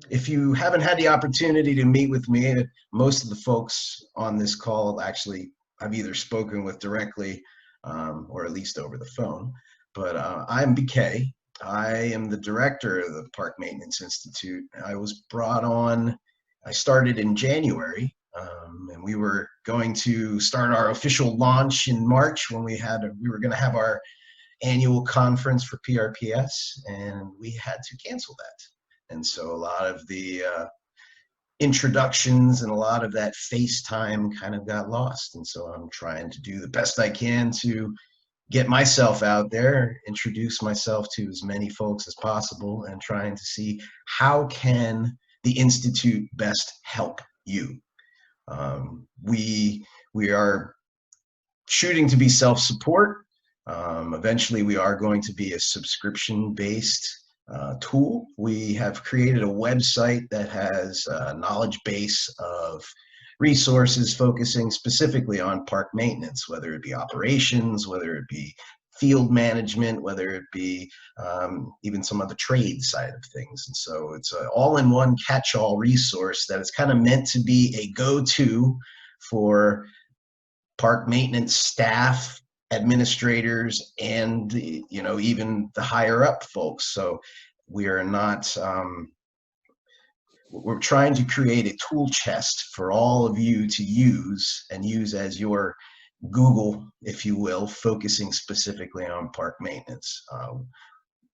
If you haven't had the opportunity to meet with me, most of the folks on this call actually I've either spoken with directly or at least over the phone. But I'm BK. I am the director of the Park Maintenance Institute. I was brought on, I started in January, and we were going to start our official launch in March when we were going to have our annual conference for PRPS, and we had to cancel that. And so a lot of the introductions and a lot of that FaceTime kind of got lost. And so I'm trying to do the best I can to get myself out there, introduce myself to as many folks as possible, and trying to see how can the Institute best help you. We are shooting to be self-support. Eventually, we are going to be a subscription-based tool. We have created a website that has a knowledge base of resources focusing specifically on park maintenance, whether it be operations, whether it be field management, whether it be even some of the trade side of things. And so it's an all-in-one catch-all resource that is kind of meant to be a go-to for park maintenance staff, administrators, and even the higher up folks. So we are not we're trying to create a tool chest for all of you to use and use as your Google, if you will, focusing specifically on park maintenance.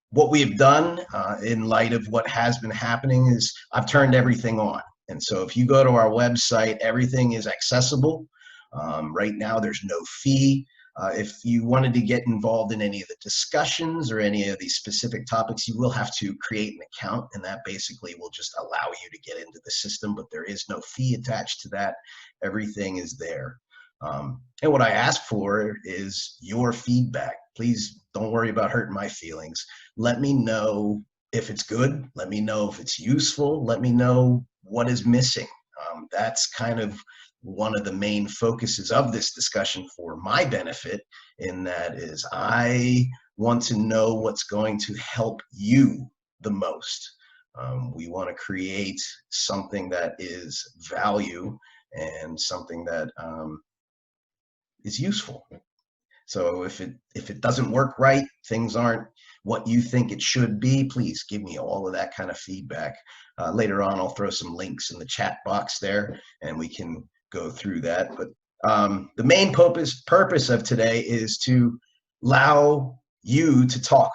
What we have done in light of what has been happening is I've turned everything on. And so if you go to our website, everything is accessible. Right now, there's no fee. If you wanted to get involved in any of the discussions or any of these specific topics, you will have to create an account, and that basically will just allow you to get into the system, but there is no fee attached to that. Everything is there. And what I ask for is your feedback. Please don't worry about hurting my feelings. Let me know if it's good. Let me know if it's useful. Let me know what is missing. That's kind of one of the main focuses of this discussion for my benefit, in that is I want to know what's going to help you the most. We want to create something that is value and something that is useful. So if it doesn't work right, things aren't what you think it should be, please give me all of that kind of feedback. Later on, I'll throw some links in the chat box there, and we can go through that. But the main purpose of today is to allow you to talk,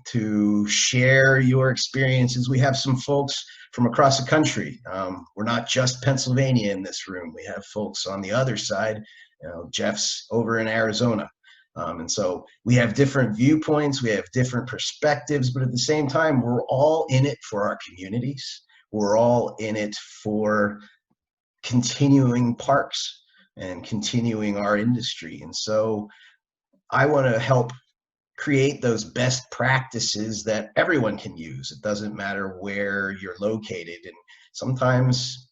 to share your experiences. We have some folks from across the country. We're not just Pennsylvania in this room. We have folks on the other side. Jeff's over in Arizona. And so we have different viewpoints, we have different perspectives, but at the same time, we're all in it for our communities. We're all in it for continuing parks and continuing our industry. And so I want to help create those best practices that everyone can use. It doesn't matter where you're located. And sometimes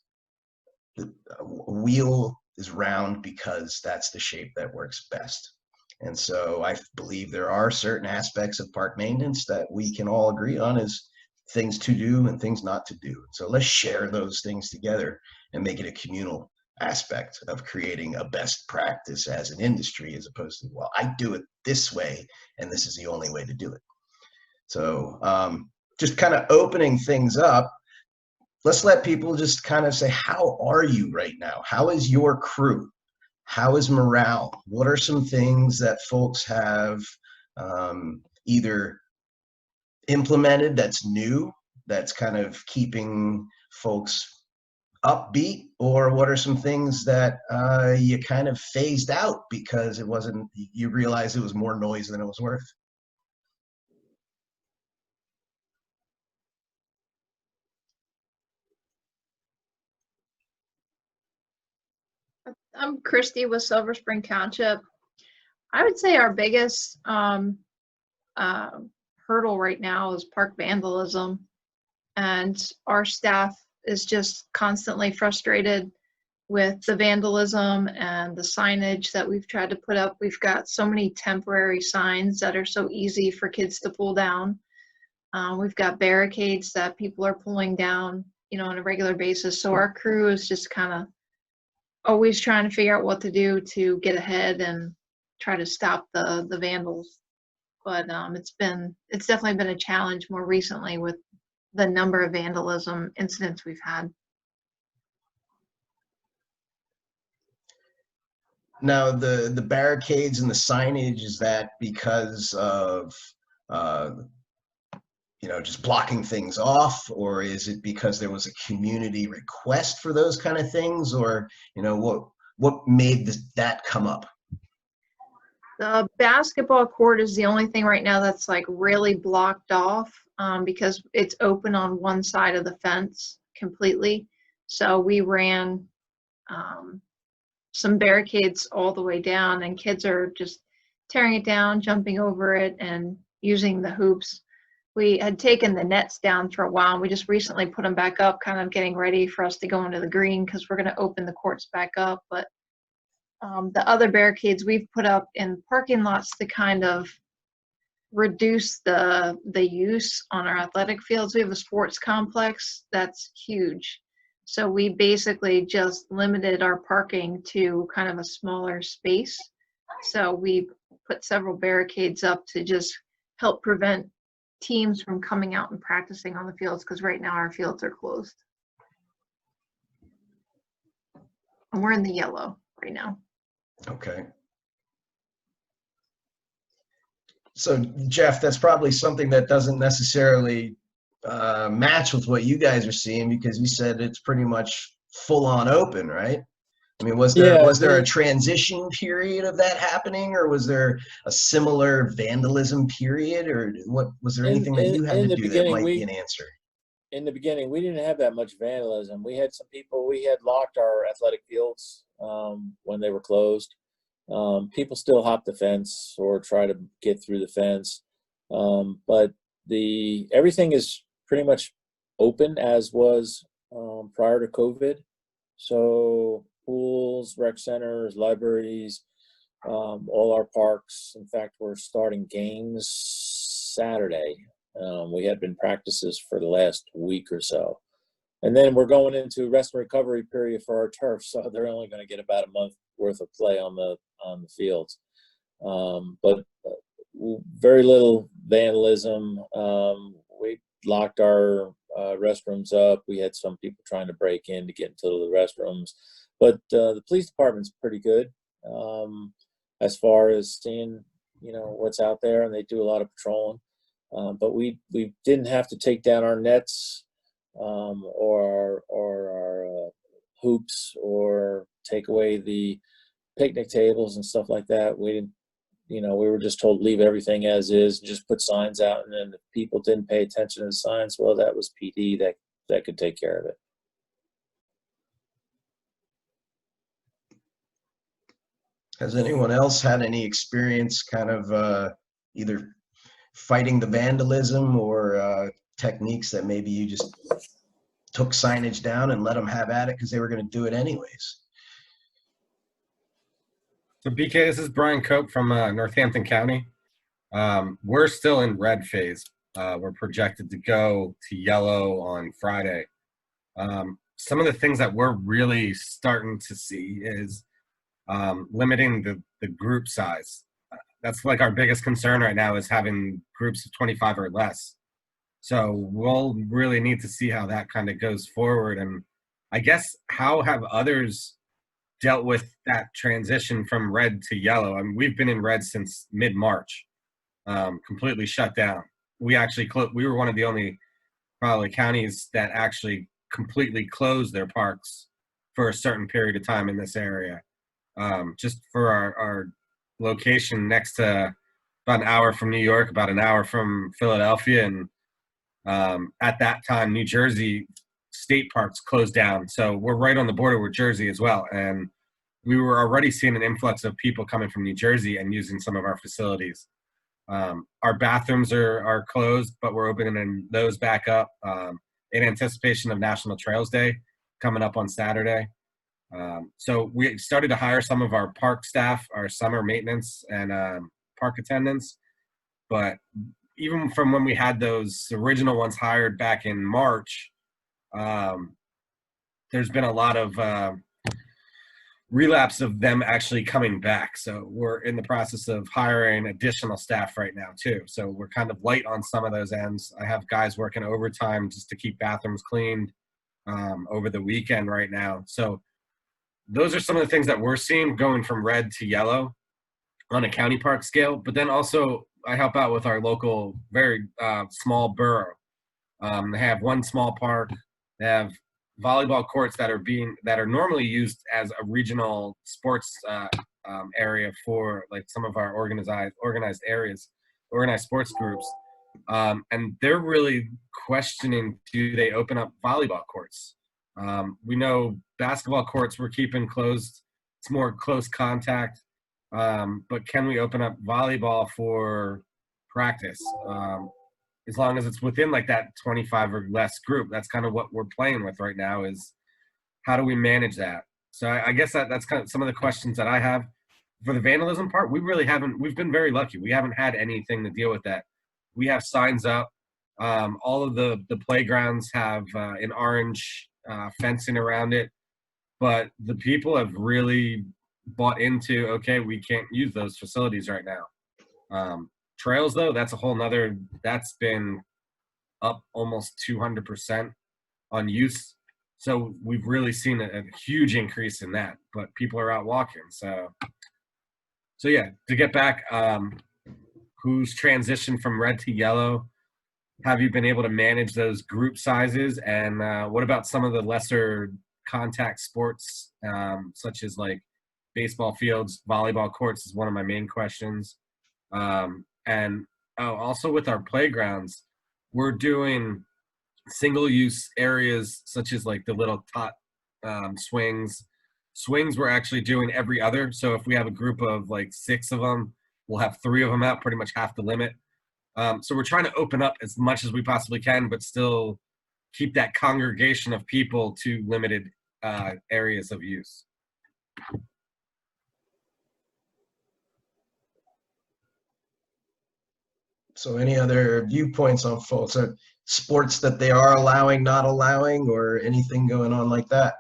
the wheel is round because that's the shape that works best. And so I believe there are certain aspects of park maintenance that we can all agree on as things to do and things not to do. So let's share those things together and make it a communal aspect of creating a best practice as an industry, as opposed to, well, I do it this way and this is the only way to do it. So just kind of opening things up, let's let people just kind of say, how are you right now? How is your crew? How is morale? What are some things that folks have either implemented that's new, that's kind of keeping folks upbeat, or what are some things that you kind of phased out because it wasn't, you realized it was more noise than it was worth? I'm Christy with Silver Spring Township. I would say our biggest hurdle right now is park vandalism, and our staff is just constantly frustrated with the vandalism and the signage that we've tried to put up. We've got so many temporary signs that are so easy for kids to pull down. We've got barricades that people are pulling down, on a regular basis. So our crew is just kind of always trying to figure out what to do to get ahead and try to stop the vandals. But it's definitely been a challenge more recently with the number of vandalism incidents we've had. Now, the barricades and the signage, is that because of just blocking things off, or is it because there was a community request for those kind of things, or what made that come up? The basketball court is the only thing right now that's like really blocked off, because it's open on one side of the fence completely. So we ran some barricades all the way down, and kids are just tearing it down, jumping over it, and using the hoops. We had taken the nets down for a while, and we just recently put them back up, kind of getting ready for us to go into the green because we're going to open the courts back up. But the other barricades we've put up in parking lots to kind of reduce the use on our athletic fields. We have a sports complex that's huge. So we basically just limited our parking to kind of a smaller space. So we put several barricades up to just help prevent teams from coming out and practicing on the fields, because right now our fields are closed. And we're in the yellow right now. Okay. So, Jeff, that's probably something that doesn't necessarily match with what you guys are seeing, because you said it's pretty much full on open, right? I mean, was there a transition period of that happening, or was there a similar vandalism period, or what was there anything that you had to do that might be an answer? In the beginning, we didn't have that much vandalism. We had some people, we had locked our athletic fields when they were closed. People still hop the fence or try to get through the fence. But everything is pretty much open as was prior to COVID. So pools, rec centers, libraries, all our parks. In fact, we're starting games Saturday. We had been practices for the last week or so. And then we're going into rest and recovery period for our turf, so they're only going to get about a month worth of play on the fields. But very little vandalism. We locked our restrooms up. We had some people trying to break in to get into the restrooms. But the police department's pretty good as far as seeing, what's out there, and they do a lot of patrolling. But we didn't have to take down our nets or our hoops, or take away the picnic tables and stuff like that. We didn't, we were just told leave everything as is, and just put signs out. And then if people didn't pay attention to the signs, well, that was PD that could take care of it. Has anyone else had any experience kind of either fighting the vandalism or techniques that maybe you just took signage down and let them have at it because they were going to do it anyways? So BK, this is Brian Cope from Northampton County. We're still in red phase. We're projected to go to yellow on Friday. Some of the things that we're really starting to see is limiting the group size. That's like our biggest concern right now, is having groups of 25 or less. So we'll really need to see how that kind of goes forward. And I guess, how have others dealt with that transition from red to yellow? I mean, we've been in red since mid-March, completely shut down. We actually we were one of the only probably counties that actually completely closed their parks for a certain period of time in this area. Just for our location next to, about an hour from New York, about an hour from Philadelphia, and at that time New Jersey state parks closed down. So we're right on the border with Jersey as well, and we were already seeing an influx of people coming from New Jersey and using some of our facilities. Our bathrooms are closed, but we're opening those back up in anticipation of National Trails Day coming up on Saturday. So we started to hire some of our park staff, our summer maintenance and park attendants, but even from when we had those original ones hired back in March, there's been a lot of relapse of them actually coming back. So we're in the process of hiring additional staff right now too. So we're kind of light on some of those ends. I have guys working overtime just to keep bathrooms cleaned over the weekend right now. So those are some of the things that we're seeing going from red to yellow on a county park scale. But then also I help out with our local, very small borough. They have one small park. They have volleyball courts that are normally used as a regional sports area for like some of our organized areas, organized sports groups, and they're really questioning, do they open up volleyball courts? We know basketball courts we're keeping closed. It's more close contact, but can we open up volleyball for practice? As long as it's within like that 25 or less group. That's kind of what we're playing with right now, is how do we manage that? So I guess that's kind of some of the questions that I have. For the vandalism part, we've been very lucky. We haven't had anything to deal with that. We have signs up. All of the playgrounds have an orange fencing around it, but the people have really bought into, okay, we can't use those facilities right now. Trails, though, that's a whole nother, that's been up almost 200% on use. So we've really seen a huge increase in that, but people are out walking. So yeah, to get back, who's transitioned from red to yellow? Have you been able to manage those group sizes? And what about some of the lesser contact sports, such as like baseball fields, volleyball courts is one of my main questions. And also with our playgrounds, we're doing single-use areas such as like the little tot swings. Swings we're actually doing every other. So if we have a group of like 6 of them, we'll have 3 of them out, pretty much half the limit. So we're trying to open up as much as we possibly can, but still keep that congregation of people to limited areas of use. So any other viewpoints on folks, sports that they are allowing, not allowing, or anything going on like that?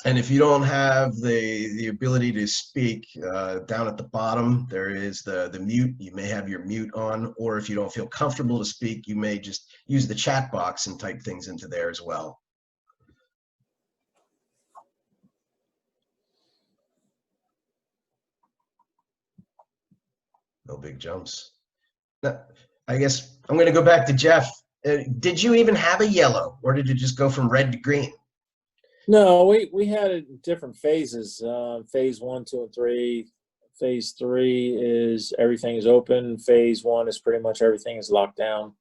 And if you don't have the ability to speak, down at the bottom, there is the mute. You may have your mute on, or if you don't feel comfortable to speak, you may just use the chat box and type things into there as well. No big jumps. Now, I guess I'm going to go back to Jeff. Did you even have a yellow, or did it just go from red to green? No, we had it in different phases. Phase 1, 2, and 3. Phase 3 is everything is open. Phase 1 is pretty much everything is locked down.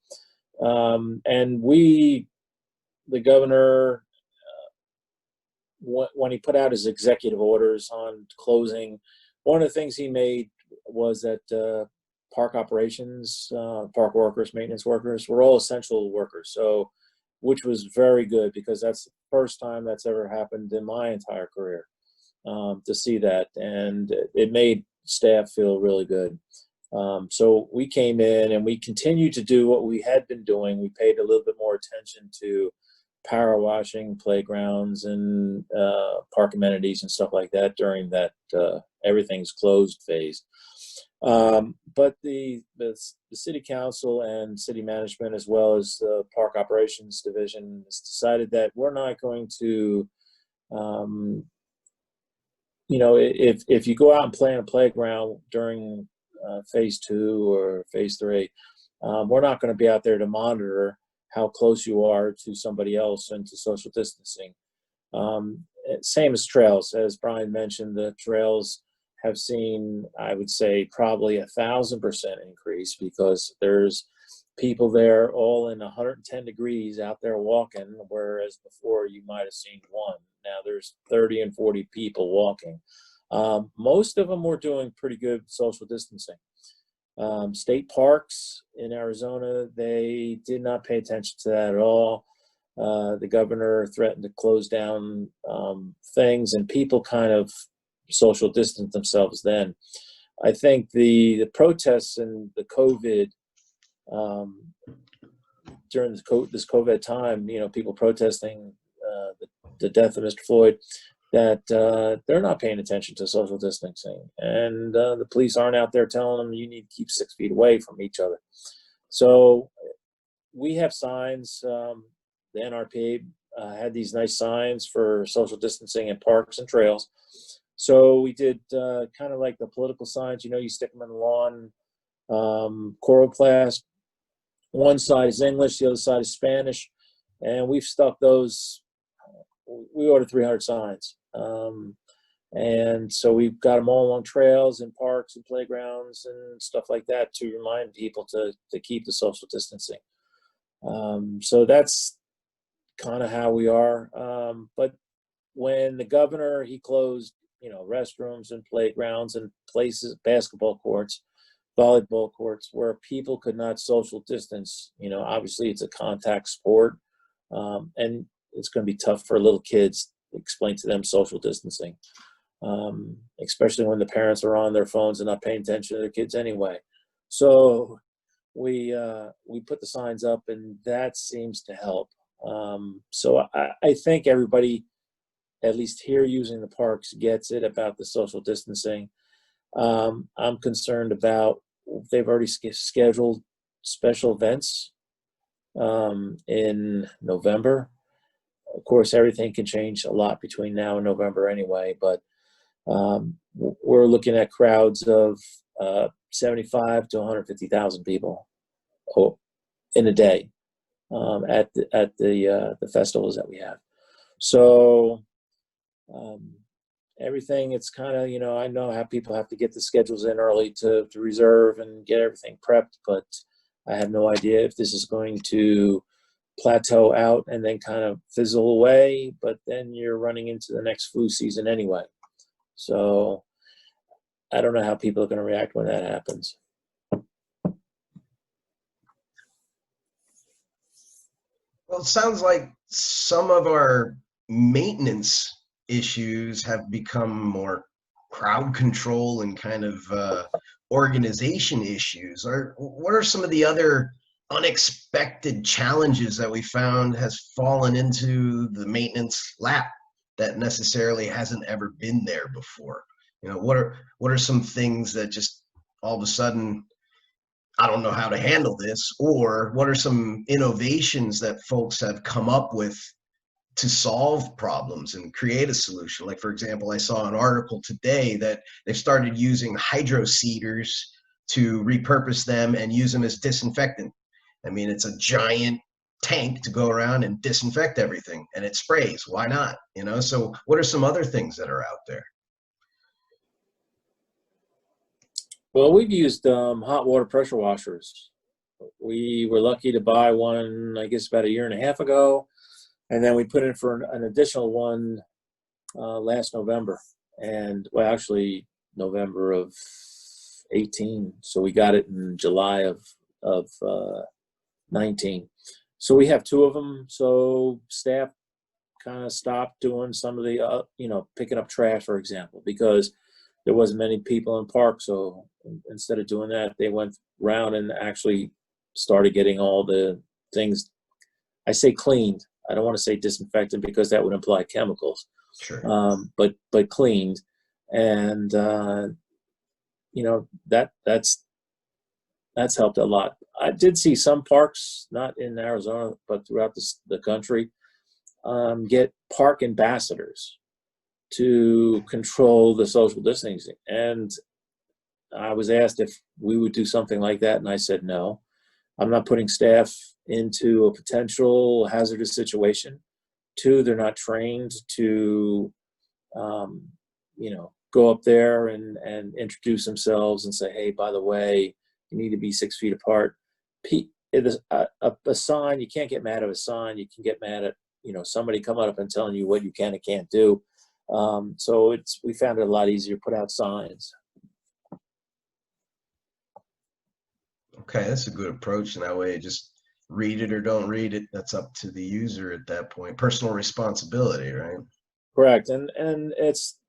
And the governor, when he put out his executive orders on closing, one of the things he made was that park operations, park workers, maintenance workers, were all essential workers. So, which was very good, because that's the first time that's ever happened in my entire career, to see that. And it made staff feel really good. So we came in and we continued to do what we had been doing. We paid a little bit more attention to power washing, playgrounds, and park amenities and stuff like that during that everything's closed phase. But the city council and city management, as well as the park operations division, has decided that we're not going to, if you go out and play in a playground during phase 2 or phase 3, we're not going to be out there to monitor how close you are to somebody else and to social distancing. Same as trails. As Brian mentioned, the trails have seen, I would say, probably 1,000% increase, because there's people there all in 110 degrees out there walking, whereas before you might have seen one. Now there's 30 and 40 people walking. Most of them were doing pretty good social distancing. State parks in Arizona, they did not pay attention to that at all. The governor threatened to close down things, and people kind of social distance themselves then. I think the protests and the COVID, during this COVID time, people protesting the death of Mr. Floyd, that they're not paying attention to social distancing, and the police aren't out there telling them you need to keep 6 feet away from each other. So we have signs. The NRPA had these nice signs for social distancing in parks and trails. So we did kind of like the political signs. You stick them in the lawn, chloroplast. One side is English, the other side is Spanish, and we've stuck those. We ordered 300 signs, and so we've got them all along trails and parks and playgrounds and stuff like that to remind people to keep the social distancing. So that's kind of how we are. But when the governor, he closed, restrooms and playgrounds and places, basketball courts, volleyball courts, where people could not social distance. Obviously it's a contact sport, and it's going to be tough for little kids to explain to them social distancing, especially when the parents are on their phones and not paying attention to their kids anyway. So we put the signs up, and that seems to help. So I think everybody, at least here using the parks, gets it about the social distancing. I'm concerned about, they've already scheduled special events in November. Of course, everything can change a lot between now and November anyway, but we're looking at crowds of 75 to 150,000 people in a day at the festivals that we have. So everything, it's kind of, I know how people have to get the schedules in early to reserve and get everything prepped, but I have no idea if this is going to plateau out and then kind of fizzle away, but then you're running into the next flu season anyway. So I don't know how people are going to react when that happens. Well, it sounds like some of our maintenance issues have become more crowd control and kind of organization issues. What are some of the other unexpected challenges that we found has fallen into the maintenance lap that necessarily hasn't ever been there before? What are some things that just all of a sudden, I don't know how to handle this, or what are some innovations that folks have come up with to solve problems and create a solution? Like, for example, I saw an article today that they've started using hydro seeders to repurpose them and use them as disinfectant. I mean, it's a giant tank to go around and disinfect everything, and it sprays. Why not? So what are some other things that are out there? Well, we've used hot water pressure washers. We were lucky to buy one, I guess, about a year and a half ago. And then we put in for an additional one last November. And, well, actually, November of 18. So we got it in July of 19. So we have two of them. So staff kind of stopped doing some of the, picking up trash, for example, because there wasn't many people in park. So instead of doing that, they went around and actually started getting all the things, I say cleaned. I don't want to say disinfectant because that would imply chemicals. Sure. But cleaned. And, that's helped a lot. I did see some parks, not in Arizona, but throughout the country, get park ambassadors to control the social distancing. And I was asked if we would do something like that, and I said no. I'm not putting staff into a potential hazardous situation. Two, they're not trained to, go up there and introduce themselves and say, hey, by the way, you need to be 6 feet apart. A sign, you can't get mad at a sign. You can get mad at, somebody coming up and telling you what you can and can't do. So we found it a lot easier to put out signs. Okay, that's a good approach. And that way, just read it or don't read it. That's up to the user at that point. Personal responsibility, right? Correct. And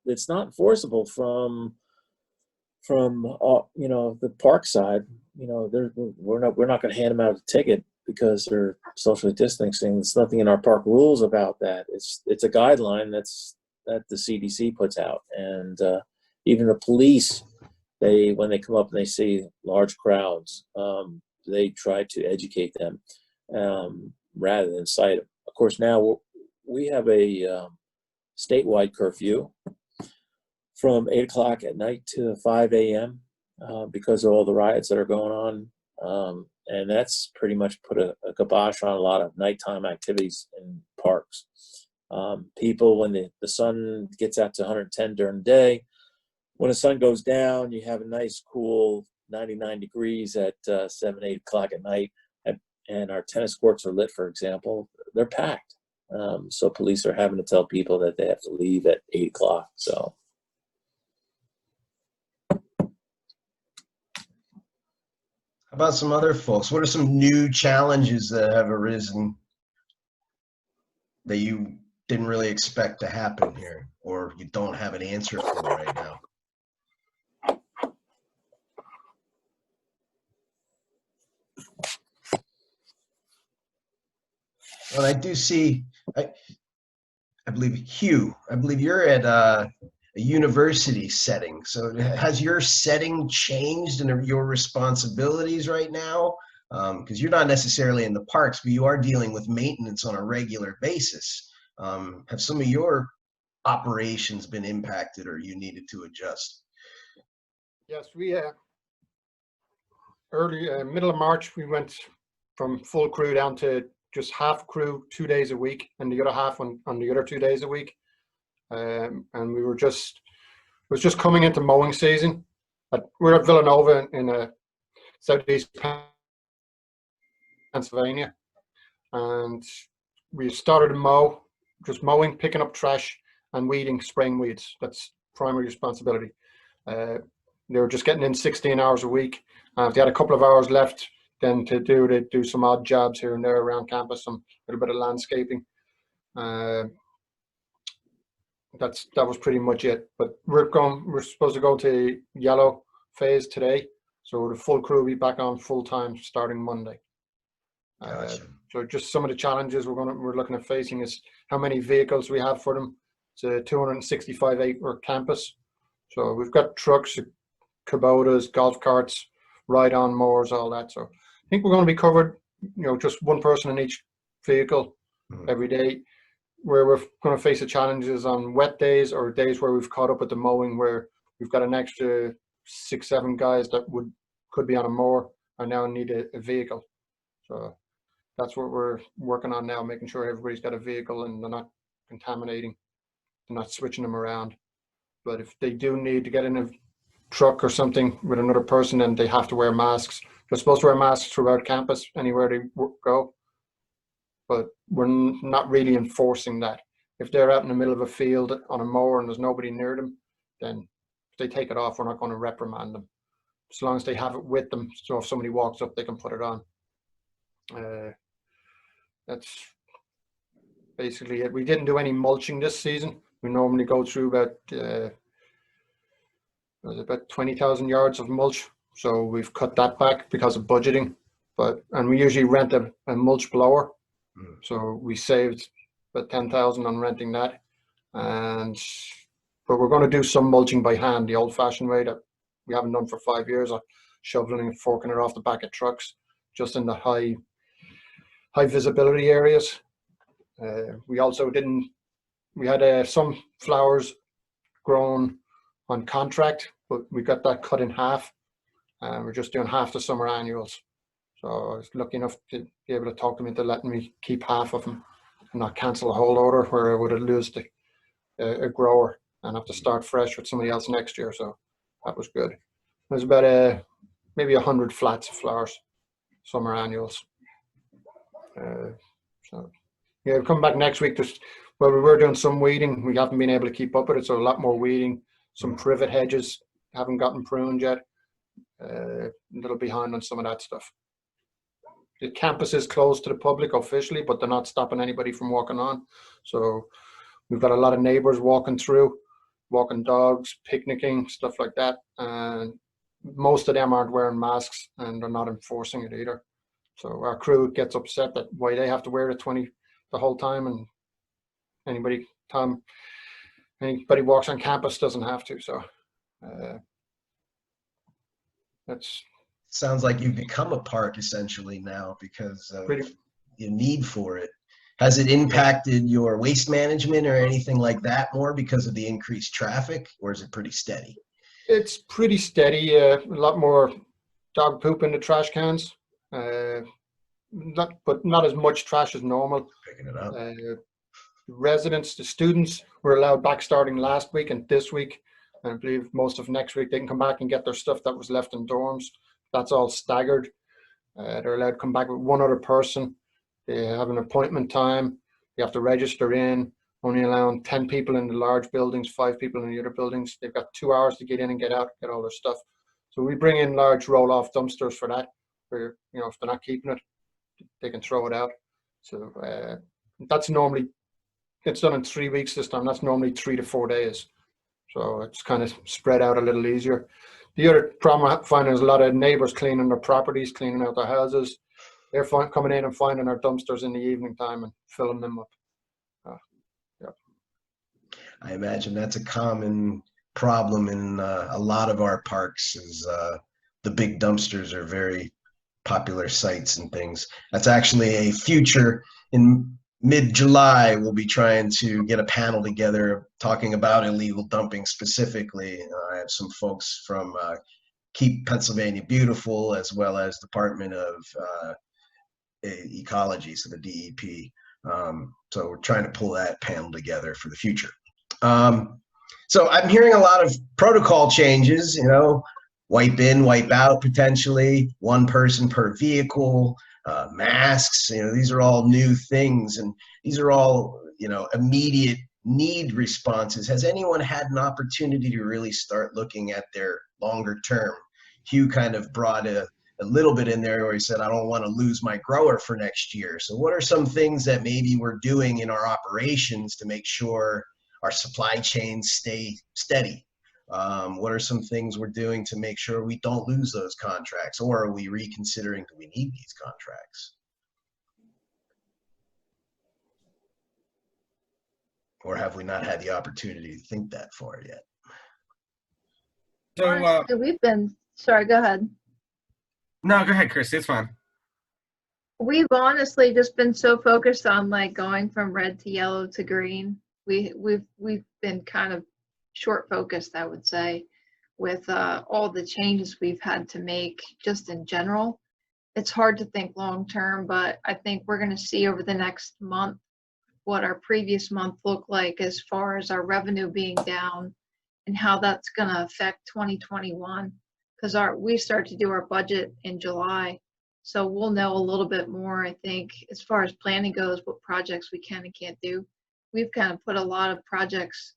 it's not enforceable from the park side. We're not going to hand them out a ticket because they're socially distancing. There's nothing in our park rules about that. It's a guideline that the CDC puts out, and even the police, when they come up and they see large crowds, they try to educate them rather than cite them. Of course, now we have a statewide curfew from 8 o'clock at night to 5 a.m. Because of all the riots that are going on. And that's pretty much put a kibosh on a lot of nighttime activities in parks. People, when the sun gets out to 110 during the day, when the sun goes down, you have a nice cool 99 degrees at 7, 8 o'clock at night. And our tennis courts are lit, for example, they're packed. So police are having to tell people that they have to leave at 8 o'clock. So. How about some other folks? What are some new challenges that have arisen that you didn't really expect to happen here, or you don't have an answer for right now? Well, I do see, I believe, Hugh, I believe you're at a university setting. So has your setting changed in your responsibilities right now? Because you're not necessarily in the parks, but you are dealing with maintenance on a regular basis. Have some of your operations been impacted, or you needed to adjust? Yes, we middle of March, we went from full crew down to just half crew 2 days a week, and the other half on the other 2 days a week. And we were it was just coming into mowing season. We're at Villanova in southeast Pennsylvania, and we started to just mowing, picking up trash, and weeding, spraying weeds. That's primary responsibility. They were just getting in 16 hours a week. If they had a couple of hours left, then they'd do some odd jobs here and there around campus, some little bit of landscaping. That was pretty much it. But we're supposed to go to yellow phase today, so the full crew will be back on full time starting Monday. Gotcha. So just some of the challenges we're looking at facing is how many vehicles we have for them. It's a 265 acre campus, so we've got trucks, Kubotas, golf carts, ride-on mowers, all that. So I think we're going to be covered. Just one person in each vehicle every day. Where we're going to face the challenges on wet days or days where we've caught up with the mowing, where we've got an extra 6, 7 guys that could be on a mower and now need a vehicle. So that's what we're working on now, making sure everybody's got a vehicle and they're not contaminating, they're not switching them around. But if they do need to get in a truck or something with another person, then they have to wear masks. They're supposed to wear masks throughout campus anywhere they go, but we're not really enforcing that. If they're out in the middle of a field on a mower and there's nobody near them, then if they take it off, we're not going to reprimand them, as long as they have it with them. So if somebody walks up, they can put it on. That's basically it. We didn't do any mulching this season. We normally go through about 20,000 yards of mulch. So we've cut that back because of budgeting. And we usually rent a mulch blower. So we saved about 10,000 on renting that. But we're going to do some mulching by hand, the old-fashioned way that we haven't done for 5 years, of shoveling and forking it off the back of trucks, just in the high visibility areas. We also we had some flowers grown on contract, but we got that cut in half, and we're just doing half the summer annuals. So I was lucky enough to be able to talk them into letting me keep half of them and not cancel a whole order where I would have lost a grower and have to start fresh with somebody else next year. So that was good. There's about maybe 100 flats of flowers, summer annuals. So yeah, we'll come back next week. We were doing some weeding. We haven't been able to keep up with it, so a lot more weeding. Some privet hedges haven't gotten pruned yet. A little behind on some of that stuff. The campus is closed to the public officially, but they're not stopping anybody from walking on. So we've got a lot of neighbors walking through. walking dogs, picnicking, stuff like that. And most of them aren't wearing masks and they're not enforcing it either. So our crew gets upset that why they have to wear the whole time, and anybody walks on campus doesn't have to. So that's Sounds like you've become a park essentially now because of pretty. the need for it. Has it impacted your waste management or anything like that more because of the increased traffic, or is it pretty steady? It's pretty steady. A lot more dog poop in the trash cans. But not as much trash as normal. Picking it up. Residents, the students were allowed back starting last week and this week, and I believe most of next week they can come back and get their stuff that was left in dorms. That's all staggered. They're allowed to come back with one other person. They have an appointment time. You have to register in. Only allowing 10 people in the large buildings, 5 people in the other buildings. They've got 2 hours to get in and get out, get all their stuff. So we bring in large roll-off dumpsters for that. Where, you know, if they're not keeping it, they can throw it out. So that's normally, it's done in 3 weeks this time. That's normally 3 to 4 days. So it's kind of spread out a little easier. The other problem I'm finding is a lot of neighbors cleaning their properties, cleaning out their houses. They're coming in and finding our dumpsters in the evening time and filling them up. I imagine that's a common problem in a lot of our parks is the big dumpsters are very popular sites and things. That's actually a future in mid-July. We'll be trying to get a panel together talking about illegal dumping specifically. I have some folks from Keep Pennsylvania Beautiful as well as Department of Ecology, so the DEP. So we're trying to pull that panel together for the future. So I'm hearing a lot of protocol changes, you know, wipe in, wipe out potentially, one person per vehicle, masks, you know, these are all new things and these are all, you know, immediate need responses. Has anyone had an opportunity to really start looking at their longer term? Hugh kind of brought a little bit in there where he said, I don't want to lose my grower for next year. So what are some things that maybe we're doing in our operations to make sure our supply chains stay steady? What are some things we're doing to make sure we don't lose those contracts, or are we reconsidering, do we need these contracts? Or have we not had the opportunity to think that far yet? So, Honestly, we've been, sorry, go ahead. no, go ahead, Chris. It's fine. We've honestly just been so focused on like going from red to yellow to green. We've been kind of short focused, I would say, with all the changes we've had to make just in general. It's hard to think long term, but I think we're going to see over the next month what our previous month looked like as far as our revenue being down and how that's going to affect 2021, because we start to do our budget in July. So we'll know a little bit more, I think, as far as planning goes, what projects we can and can't do. We've kind of put a lot of projects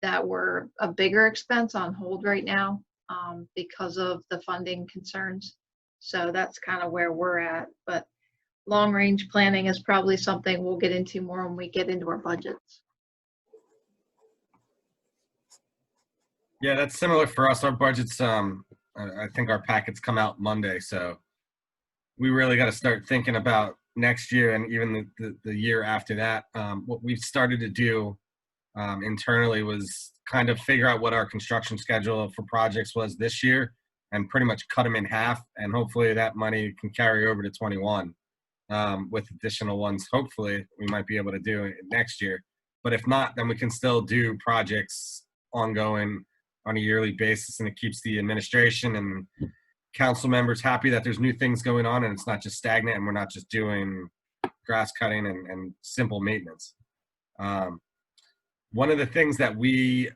that were a bigger expense on hold right now because of the funding concerns. So that's kind of where we're at. But long range planning is probably something we'll get into more when we get into our budgets. Yeah, that's similar for us. Our budgets, I think our packets come out Monday, so we really got to start thinking about next year and even the year after that. What we've started to do internally was kind of figure out what our construction schedule for projects was this year and pretty much cut them in half, and hopefully that money can carry over to 21 with additional ones. Hopefully we might be able to do it next year, but if not, then we can still do projects ongoing on a yearly basis, and it keeps the administration and council members happy that there's new things going on and it's not just stagnant and we're not just doing grass cutting and simple maintenance. One of the things that we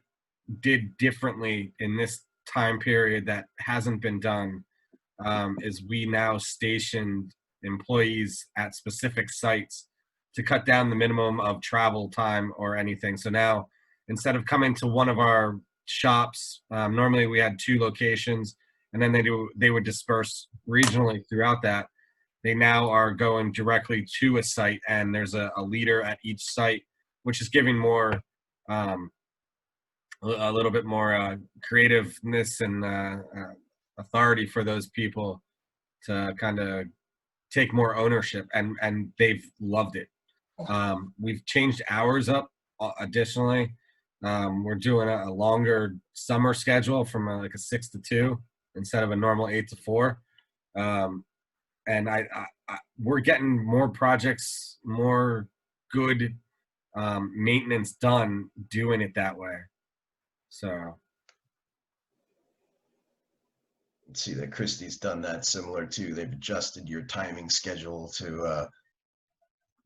did differently in this time period that hasn't been done is we now stationed employees at specific sites to cut down the minimum of travel time or anything. So now, instead of coming to one of our shops, normally we had 2 locations, and then they would disperse regionally throughout that. They now are going directly to a site, and there's a leader at each site, which is giving more a little bit more creativeness and authority for those people to kind of take more ownership, and they've loved it. We've changed hours up additionally. We're doing a longer summer schedule from like a 6 to 2 instead of a normal 8 to 4. And we're getting more projects, more good maintenance done doing it that way. So See that Christie's done that similar too. They've adjusted your timing schedule to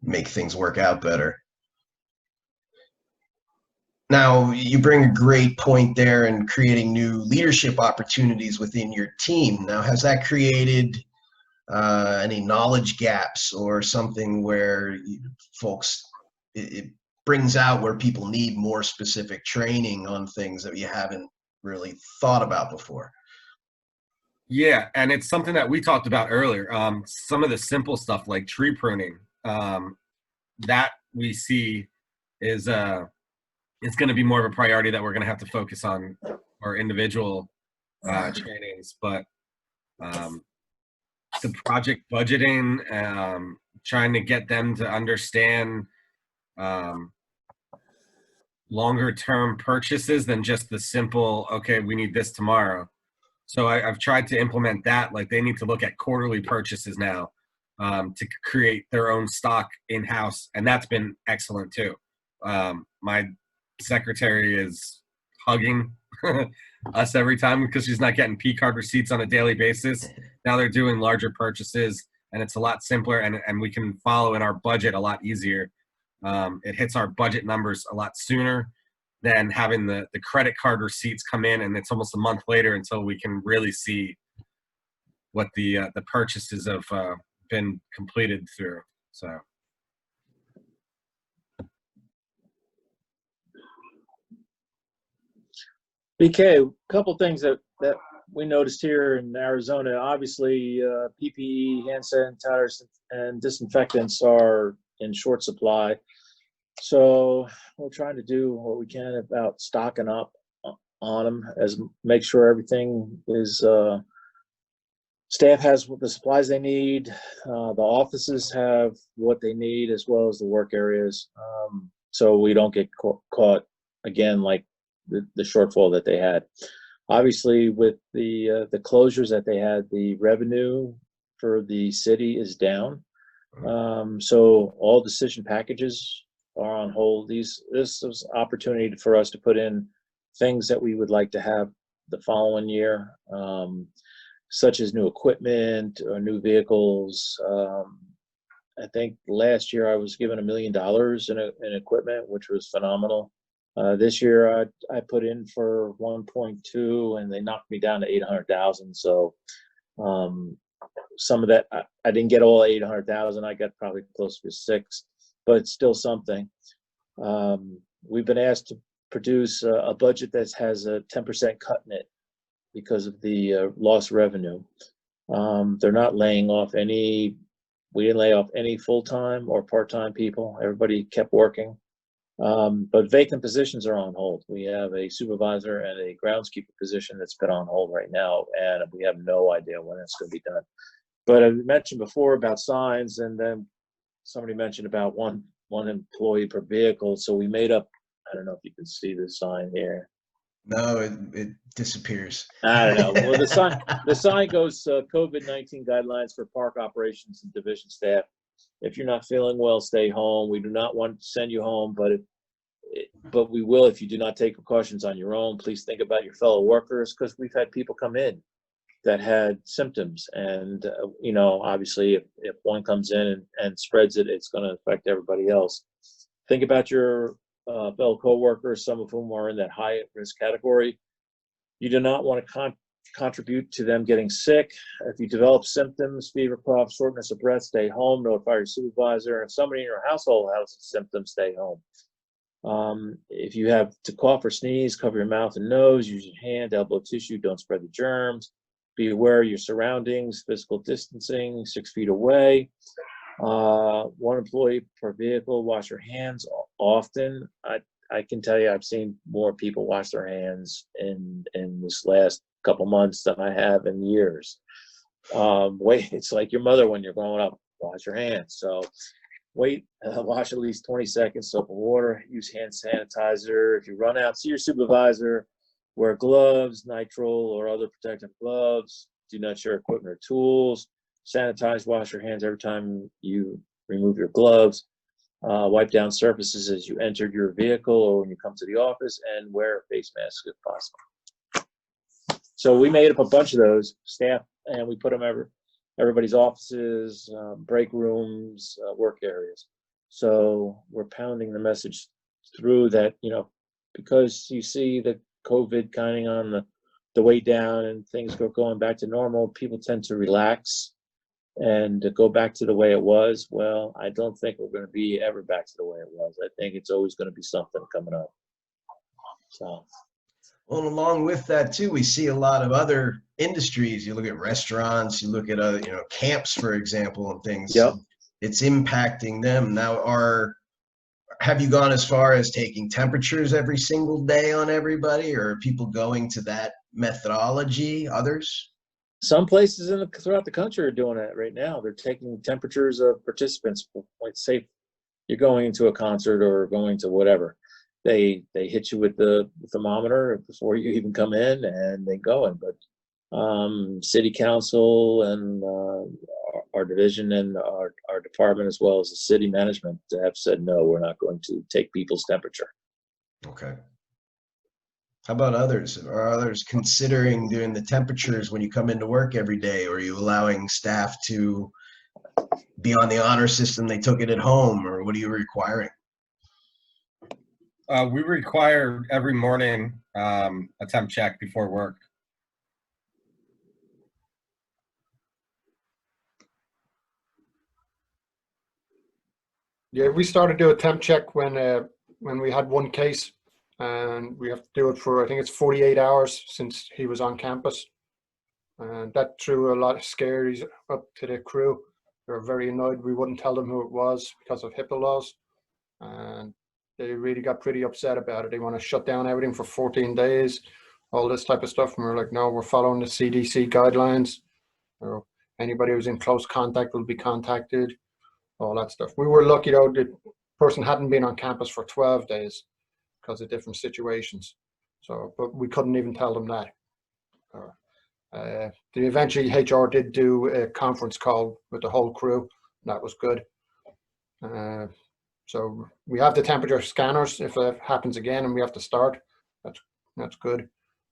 make things work out better. Now, you bring a great point there in creating new leadership opportunities within your team. Now, has that created any knowledge gaps or something where folks, it brings out where people need more specific training on things that you haven't really thought about before? yeah, and it's something that we talked about earlier. Some of the simple stuff like tree pruning, that we see is it's going to be more of a priority that we're going to have to focus on our individual trainings. But the project budgeting, trying to get them to understand longer term purchases than just the simple, okay, we need this tomorrow. So I've tried to implement that. Like they need to look at quarterly purchases now to create their own stock in-house. And that's been excellent too. My secretary is hugging us every time because she's not getting P-card receipts on a daily basis. Now they're doing larger purchases and it's a lot simpler, and we can follow in our budget a lot easier. It hits our budget numbers a lot sooner than having the credit card receipts come in, and it's almost a month later until we can really see what the purchases have been completed through. So. BK, a couple things that we noticed here in Arizona. Obviously, PPE, hand sanitizers, and disinfectants are in short supply. So we're trying to do what we can about stocking up on them, as make sure everything is staff has the supplies they need, the offices have what they need, as well as the work areas, so we don't get caught again like the shortfall that they had. Obviously, with the closures that they had, the revenue for the city is down. So all decision packages are on hold. This is opportunity for us to put in things that we would like to have the following year, such as new equipment or new vehicles. I think last year I was given $1 million in equipment, which was phenomenal. This year I put in for 1.2 and they knocked me down to 800,000. So some of that I didn't get all 800,000. I got probably close to 6, but it's still something. We've been asked to produce a budget that has a 10% cut in it because of the lost revenue. They're not laying off any. We didn't lay off any full-time or part-time people. Everybody kept working. But vacant positions are on hold. We have a supervisor and a groundskeeper position that's been on hold right now, and we have no idea when it's going to be done. But I mentioned before about signs, and then somebody mentioned about one employee per vehicle. So we made up, I don't know if you can see the sign here. No, it disappears. I don't know. Well, the sign goes COVID-19 guidelines for park operations and division staff. If you're not feeling well, stay home. We do not want to send you home, but we will if you do not take precautions on your own. Please think about your fellow workers, because we've had people come in that had symptoms, and obviously if one comes in and spreads it, it's going to affect everybody else. Think about your fellow co-workers, some of whom are in that high risk category. You do not want to contribute to them getting sick. If you develop symptoms, fever, cough, shortness of breath, stay home. Notify your supervisor. If somebody in your household has symptoms, stay home. If you have to cough or sneeze, cover your mouth and nose. Use your hand, elbow tissue. Don't spread the germs. Be aware of your surroundings. Physical distancing, 6 feet away. One employee per vehicle. Wash your hands often. I can tell you, I've seen more people wash their hands in this last couple months than I have in years. It's like your mother when you're growing up, wash your hands. So wash at least 20 seconds, soap and water, use hand sanitizer. If you run out, see your supervisor, wear gloves, nitrile or other protective gloves, do not share equipment or tools, sanitize, wash your hands every time you remove your gloves, wipe down surfaces as you entered your vehicle or when you come to the office, and wear a face mask if possible. So we made up a bunch of those staff, and we put them everybody's offices, break rooms, work areas. So we're pounding the message through that, because you see the COVID kind of on the way down and things going back to normal, people tend to relax and to go back to the way it was. Well, I don't think we're going to be ever back to the way it was. I think it's always going to be something coming up. So. Well, along with that too, we see a lot of other industries. You look at restaurants, you look at other, camps, for example, and things. Yep. It's impacting them now. Have you gone as far as taking temperatures every single day on everybody, or are people going to that methodology? Others? Some places throughout the country are doing that right now. They're taking temperatures of participants. Like, say you're going into a concert or going to whatever. They hit you with the thermometer before you even come in, and they go in. But city council and our division and our department, as well as the city management, have said no, we're not going to take people's temperature. Okay. How about others? Are others considering doing the temperatures when you come into work every day, or are you allowing staff to be on the honor system? They took it at home, or what are you requiring? We require every morning a temp check before work. Yeah, we started to do a temp check when we had one case, and we have to do it for, I think it's 48 hours since he was on campus. And that threw a lot of scaries up to the crew. They were very annoyed we wouldn't tell them who it was because of HIPAA laws. And they really got pretty upset about it. They want to shut down everything for 14 days, all this type of stuff. And we're like, no, we're following the CDC guidelines. Or anybody who's in close contact will be contacted, all that stuff. We were lucky though, the person hadn't been on campus for 12 days because of different situations. So, but we couldn't even tell them that. Eventually HR did do a conference call with the whole crew, and that was good. So we have the temperature scanners if it happens again and we have to start. That's good,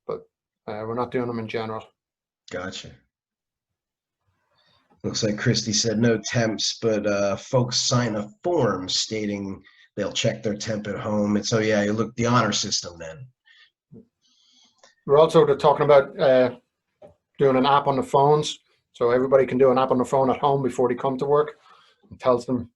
but we're not doing them in general. Gotcha. Looks like Christy said no temps, but folks sign a form stating they'll check their temp at home. And so, yeah, you look the honor system then. We're also talking about doing an app on the phones, so everybody can do an app on the phone at home before they come to work. It tells them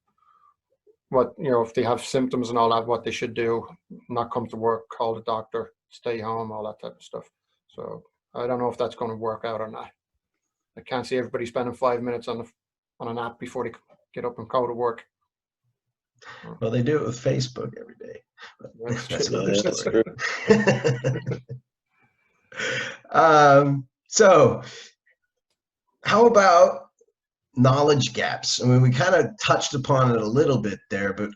what, if they have symptoms and all that, what they should do, not come to work, call the doctor, stay home, all that type of stuff. So I don't know if that's going to work out or not. I can't see everybody spending 5 minutes on an app before they get up and go to work. Well, they do it with Facebook every day. That's another story. So how about knowledge gaps? I mean, we kind of touched upon it a little bit there, but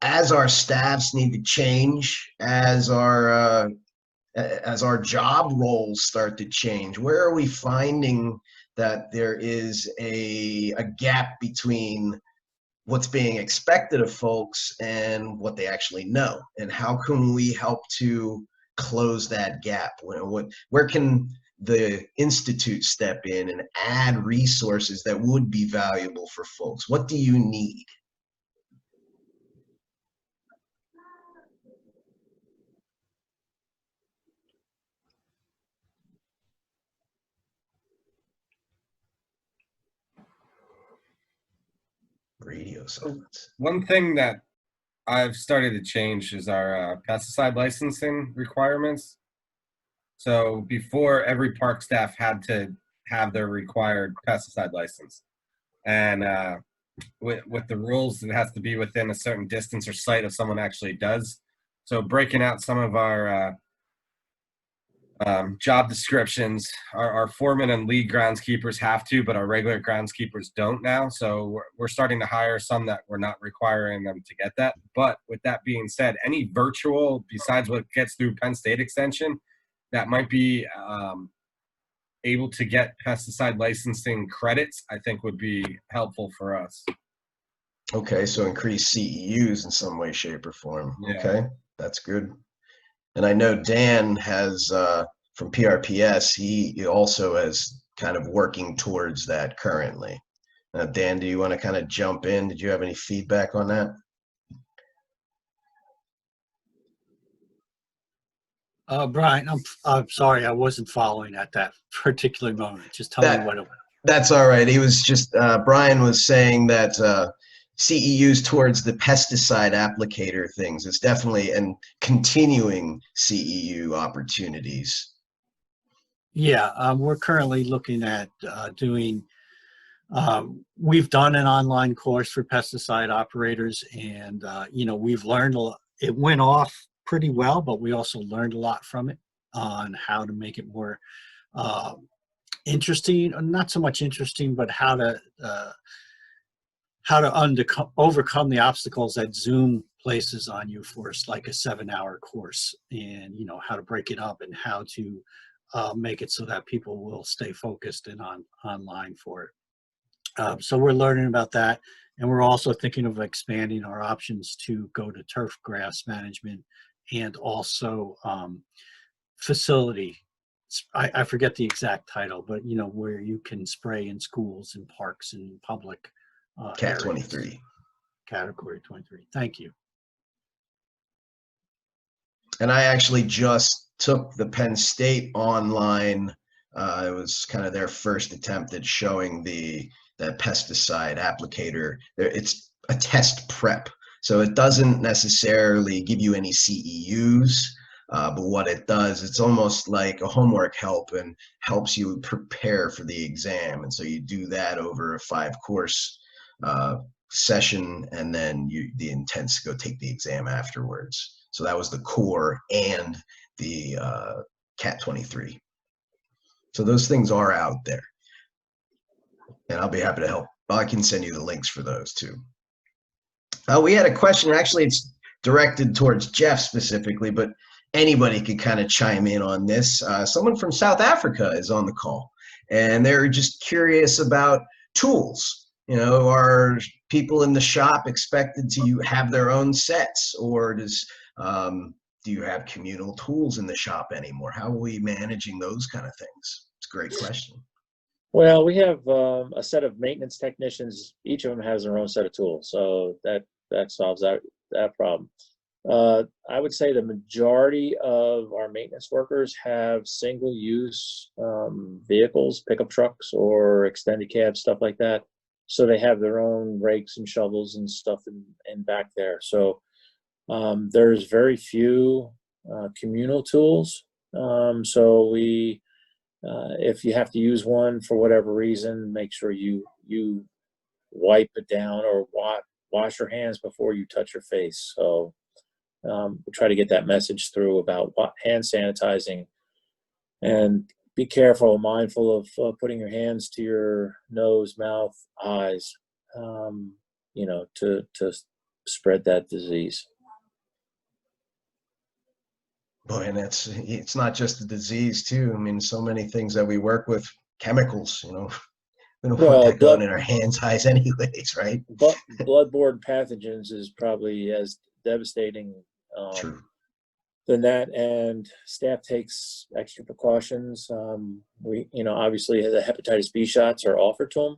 as our staffs need to change, as our job roles start to change, where are we finding that there is a gap between what's being expected of folks and what they actually know? And how can we help to close that gap? Where can the Institute step in and add resources that would be valuable for folks? What do you need? Radio silence. One thing that I've started to change is our pesticide licensing requirements. So before, every park staff had to have their required pesticide license. And with the rules, it has to be within a certain distance or sight if someone actually does So breaking out some of our job descriptions, our foremen and lead groundskeepers have to, but our regular groundskeepers don't now. So we're starting to hire some that we're not requiring them to get that. But with that being said, any virtual, besides what gets through Penn State Extension, that might be able to get pesticide licensing credits, I think would be helpful for us. Okay, so increase CEUs in some way, shape, or form. Yeah. Okay, that's good. And I know Dan has, from PRPS, he also is kind of working towards that currently. Dan, do you want to kind of jump in? Did you have any feedback on that? Brian, I'm sorry, I wasn't following at that particular moment. Just tell me what it was. That's all right. He was just, Brian was saying that CEUs towards the pesticide applicator things. It's definitely and continuing CEU opportunities. Yeah, we're currently looking at doing, we've done an online course for pesticide operators, and, you know, we've learned a lot. It went off pretty well, but we also learned a lot from it on how to make it more interesting, not so much interesting, but how to overcome the obstacles that Zoom places on you for like a 7-hour course, and you know how to break it up and how to make it so that people will stay focused and online for it. So we're learning about that, and we're also thinking of expanding our options to go to turf grass management and also facility. I forget the exact title, but you know, where you can spray in schools and parks and public Cat areas. 23. Category 23. Thank you. And I actually just took the Penn State online. It was kind of their first attempt at showing the pesticide applicator. It's a test prep, so it doesn't necessarily give you any CEUs. But what it does, it's almost like a homework help and helps you prepare for the exam. And so you do that over a 5-course session, and then the intent's to go take the exam afterwards. So that was the core and the Cat 23. So those things are out there, and I'll be happy to help. I can send you the links for those too. We had a question. Actually, it's directed towards Jeff specifically, but anybody could kind of chime in on this. Someone from South Africa is on the call, and they're just curious about tools. You know, are people in the shop expected to have their own sets, or do you have communal tools in the shop anymore? How are we managing those kind of things? It's a great question. Well, we have a set of maintenance technicians. Each of them has their own set of tools, so that solves that problem. I would say the majority of our maintenance workers have single-use vehicles, pickup trucks or extended cab, stuff like that. So they have their own rakes and shovels and stuff in back there. So there's very few communal tools. So we, if you have to use one for whatever reason, make sure you wipe it down or wash your hands before you touch your face. So we try to get that message through about hand sanitizing, and be careful, mindful of putting your hands to your nose, mouth, eyes, you know, to spread that disease. Boy, and it's not just a disease too. I mean, so many things that we work with, chemicals, you know, we don't want that going in our hands, eyes anyways, right? But bloodborne pathogens is probably as devastating than that, and staff takes extra precautions. We, you know, obviously the hepatitis B shots are offered to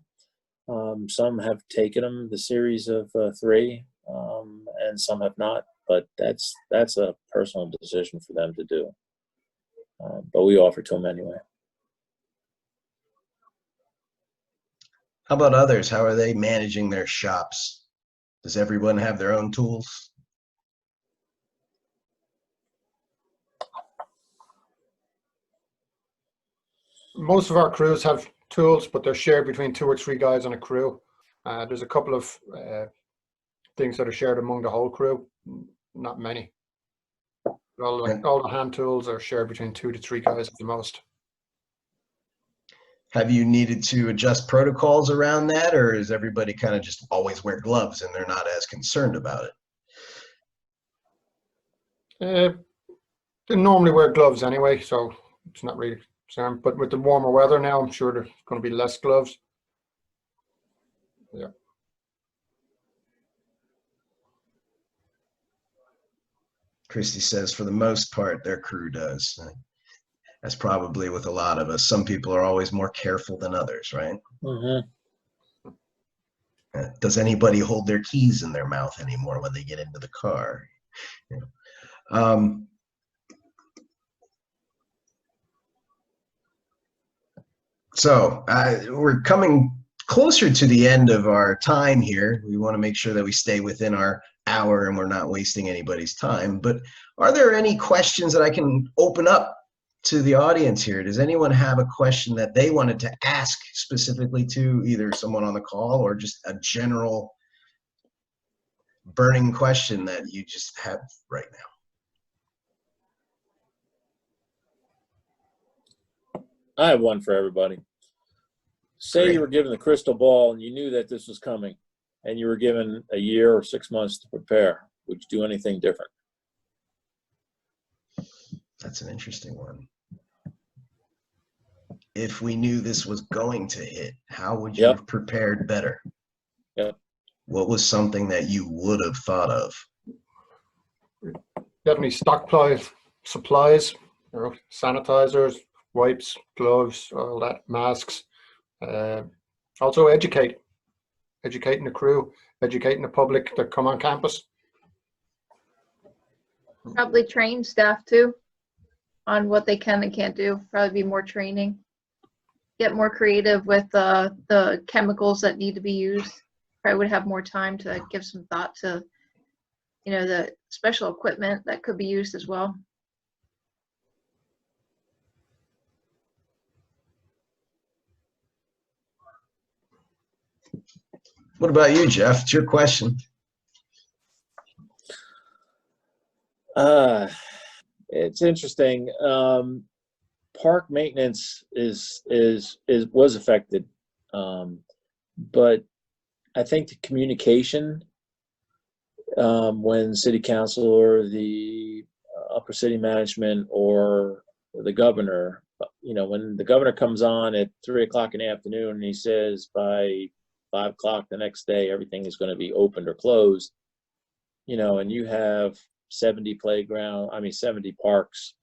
them. Some have taken them, the series of 3, and some have not. But that's a personal decision for them to do. But we offer to them anyway. How about others? How are they managing their shops? Does everyone have their own tools? Most of our crews have tools, but they're shared between 2 or 3 guys on a crew. There's a couple of things that are shared among the whole crew, not many. All the hand tools are shared between 2 to 3 guys at the most. Have you needed to adjust protocols around that, or is everybody kind of just always wear gloves and they're not as concerned about it? They normally wear gloves anyway, so it's not really concerned. But with the warmer weather now, I'm sure there's going to be less gloves. Yeah. Christy says for the most part, their crew does. That's probably with a lot of us. Some people are always more careful than others, right? Mm-hmm. Does anybody hold their keys in their mouth anymore when they get into the car? You know? So we're coming closer to the end of our time here. We want to make sure that we stay within our hour and we're not wasting anybody's time. But are there any questions that I can open up to the audience here? Does anyone have a question that they wanted to ask specifically to either someone on the call or just a general burning question that you just have right now? I have one for everybody. Say Great. you were given the crystal ball and you knew that this was coming and you were given a year or 6 months to prepare. Would you do anything different? That's an interesting one. If we knew this was going to hit, how would you have prepared better? Yep. What was something that you would have thought of? Definitely stockpile supplies, sanitizers, wipes, gloves, all that, masks. Also educating the crew, educating the public that come on campus. Probably train staff too on what they can and can't do. Probably be more training. Get more creative with the chemicals that need to be used. Probably would have more time to give some thought to, the special equipment that could be used as well. What about you, Jeff? It's your question. It's interesting. Park maintenance was affected, but I think the communication when city council or the upper city management or the governor, when the governor comes on at 3 o'clock in the afternoon and he says by 5 o'clock the next day everything is going to be opened or closed, and you have 70 parks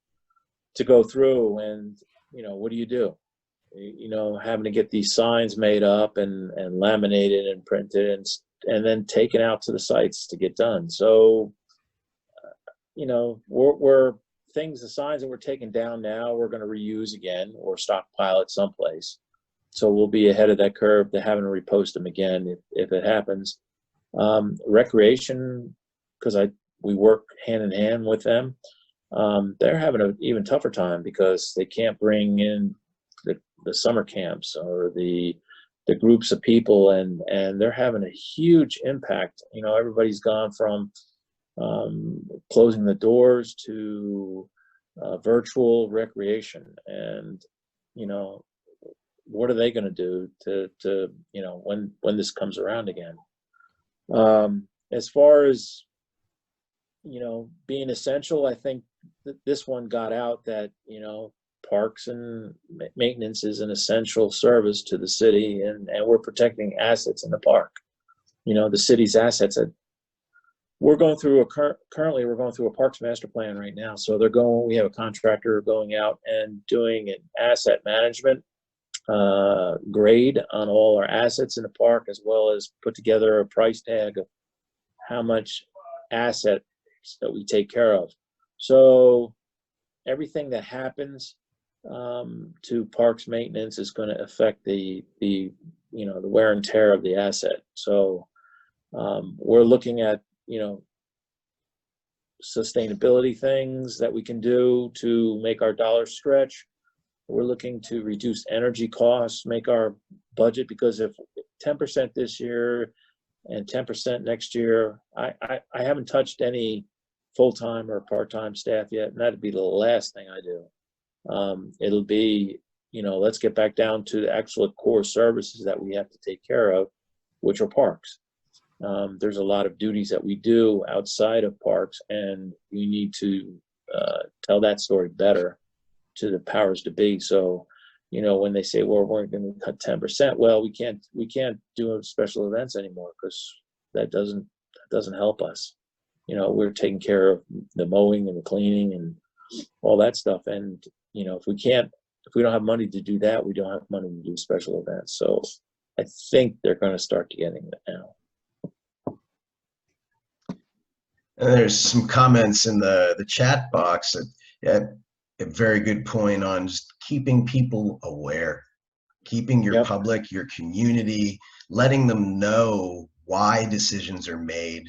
to go through, and what do you do? Having to get these signs made up and laminated and printed and then taken out to the sites to get done. So we're the signs that we're taking down now we're going to reuse again or stockpile it someplace, so we'll be ahead of that curve to having to repost them again if it happens. Recreation, because we work hand in hand with them, they're having an even tougher time because they can't bring in the summer camps or the groups of people, and they're having a huge impact. Everybody's gone from closing the doors to virtual recreation, and what are they going to do to when this comes around again? As far as being essential, I think that this one got out that parks and maintenance is an essential service to the city, and we're protecting assets in the park. The city's assets. We're going through currently we're going through a parks master plan right now. So we have a contractor going out and doing an asset management grade on all our assets in the park, as well as put together a price tag of how much asset that we take care of. So everything that happens to parks maintenance is going to affect the wear and tear of the asset. So we're looking at sustainability things that we can do to make our dollars stretch. We're looking to reduce energy costs, make our budget, because if 10% this year and 10% next year, I haven't touched any full-time or part-time staff yet, and that'd be the last thing I do. It'll be, let's get back down to the actual core services that we have to take care of, which are parks. There's a lot of duties that we do outside of parks, and we need to tell that story better to the powers to be. So, when they say, well, we're going to cut 10%, well, we can't do special events anymore, because that doesn't help us. We're taking care of the mowing and the cleaning and all that stuff. And, if we don't have money to do that, we don't have money to do special events. So I think they're going to start getting it now. And there's some comments in the chat box that a very good point on just keeping people aware, keeping your public, your community, letting them know why decisions are made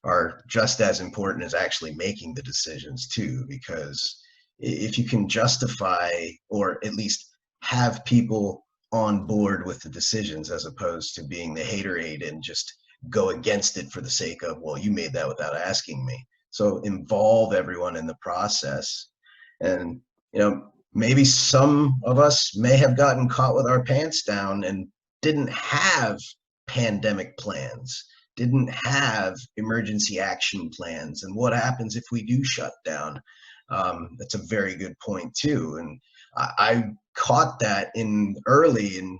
are just as important as actually making the decisions too, because if you can justify or at least have people on board with the decisions as opposed to being the haterade and just go against it for the sake of, well, you made that without asking me. So involve everyone in the process. And, maybe some of us may have gotten caught with our pants down and didn't have pandemic plans, didn't have emergency action plans. And what happens if we do shut down? That's a very good point too. And I caught that early in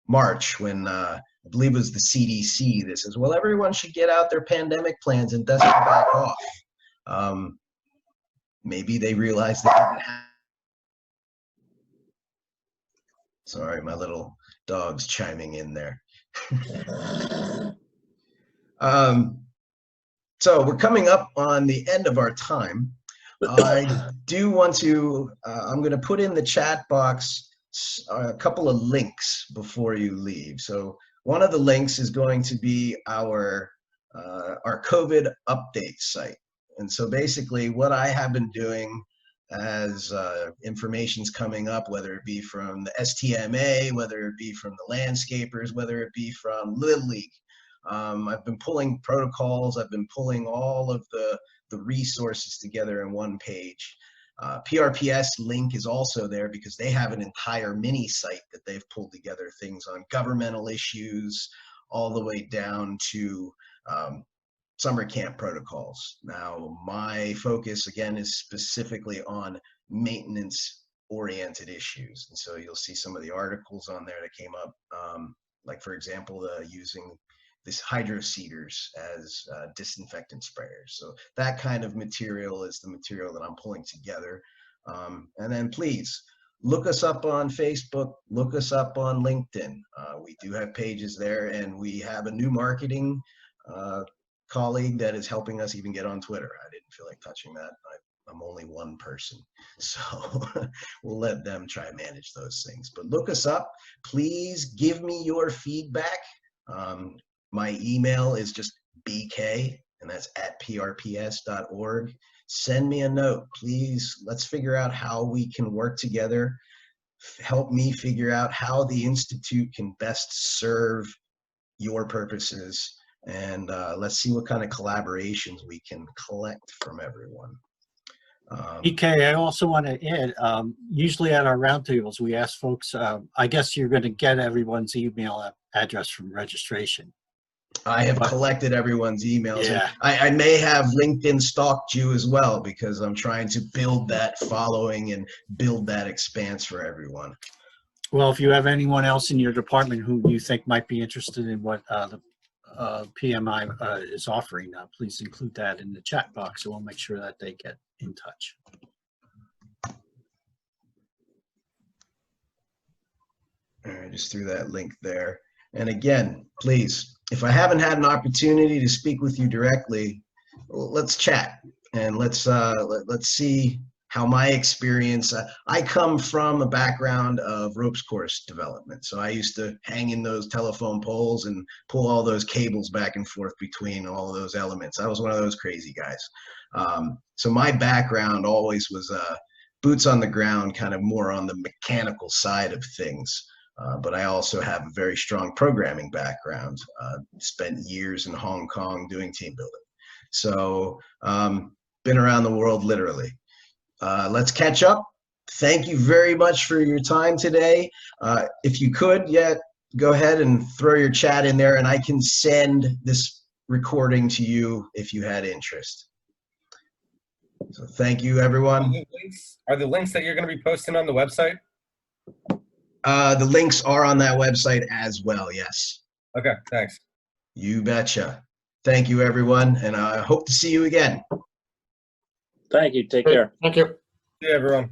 March when I believe it was the CDC that says, well, everyone should get out their pandemic plans and dust them back off. Maybe they realized they didn't have. Sorry, my little dog's chiming in there. So we're coming up on the end of our time. I do want to, I'm going to put in the chat box a couple of links before you leave. So one of the links is going to be our COVID update site. And so basically what I have been doing as information's coming up, whether it be from the STMA, whether it be from the landscapers, whether it be from Little League. I've been pulling protocols, I've been pulling all of the resources together in one page. PRPS link is also there because they have an entire mini site that they've pulled together things on governmental issues all the way down to summer camp protocols. Now, my focus again is specifically on maintenance oriented issues. And so you'll see some of the articles on there that came up, like for example, using this hydro seeders as disinfectant sprayers. So that kind of material is the material that I'm pulling together. And then please look us up on Facebook, look us up on LinkedIn. We do have pages there, and we have a new marketing colleague that is helping us even get on Twitter. I didn't feel like touching that. I'm only one person, so we'll let them try and manage those things. But look us up. Please give me your feedback. My email is just bk, and that's @prps.org. Send me a note, please. Let's figure out how we can work together. Help me figure out how the Institute can best serve your purposes. And let's see what kind of collaborations we can collect from everyone. EK, I also want to add, usually at our roundtables, we ask folks, I guess you're going to get everyone's email address from registration. I have collected everyone's emails. Yeah. And I may have LinkedIn stalked you as well, because I'm trying to build that following and build that expanse for everyone. Well, if you have anyone else in your department who you think might be interested in what the PMI is offering, please include that in the chat box, and we'll make sure that they get in touch. All right, just threw that link there. And again, please, if I haven't had an opportunity to speak with you directly, let's chat and let's see how my experience. I come from a background of ropes course development, so I used to hang in those telephone poles and pull all those cables back and forth between all of those elements. I was one of those crazy guys. So my background always was boots on the ground, kind of more on the mechanical side of things. But I also have a very strong programming background. Spent years in Hong Kong doing team building. So been around the world literally. Let's catch up. Thank you very much for your time today. If you could, go ahead and throw your chat in there, and I can send this recording to you if you had interest. So thank you, everyone. Are the links that you're going to be posting on the website? The links are on that website as well, yes. Okay, thanks. You betcha. Thank you, everyone, and I hope to see you again. Thank you. Take care. Thank you. See you, everyone.